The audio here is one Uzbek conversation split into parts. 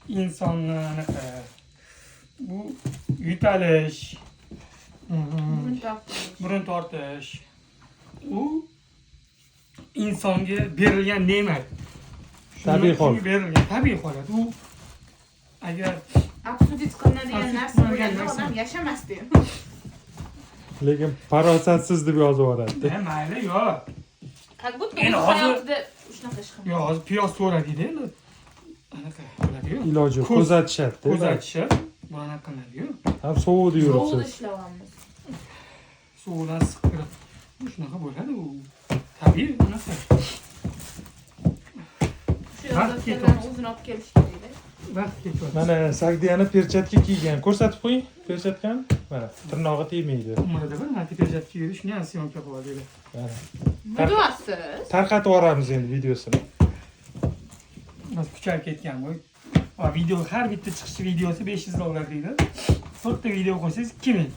insonni anaqa bu yutalish, burun tortish u insonga berilgan ne'mat. Tabiiy holat. Berilgan tabiiy holat. U agar Absurdist qilinadigan narsa bo'lganda odam yashamasdi. Lekin farosatsiz deb yozib yuboradi. mayli yo'q. Как будто Endi o'z hozir- hayotida shunaqa ish qilmaydi. Yo'q, hozir piyoz so'radida endi. Anaqa bo'ladi-yu. Iloji yo'q, kuzatishadi. Kuzatishib, bu anaqa qilinadi-yu. Ham sovuvda Sovug'da yuribsiz. ishlayapmiz. Suvdan siqirib. Shunaqa bo'ladi u. Tabiiy anaqa. Shu yozayotganlar o'zini olib kelish kerak-da. Vaqt ketyapti. Mana Sagdiyani perchatka kiygan. Ko'rsatib qo'ying, perchatkani. Mana, tirnog'i tegmaydi. Umrida bir marta perchatka kiydi, shuni ham syomka qilib oldik. Mana. Mudvasiz. Tarqatib yuboramiz endi videosini. Biz kuchayib ketgan bu. Video har bitta chiqishi videosi $500 deydi. 4 ta video qo'ysangiz 2000.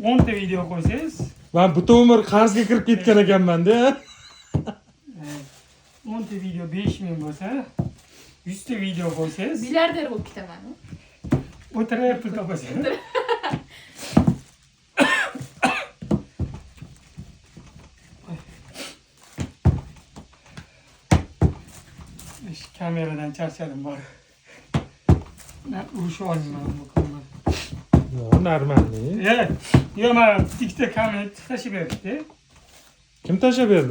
10 ta video qo'ysangiz, Men butun umr qarzga kirib ketgan ekanman-da. 10 ta video 5000 bo'lsa, 100 ta video qo'ysangiz, Milliarder bo'lib ketaman. o'tirib pul topasiz. Kameradan charchadim bor. Men urusha olmayman bu kunlar. Yo'q, normalniy. Yo'q, men TikTok komment tashlab beribdi. Kim tashlab berdi?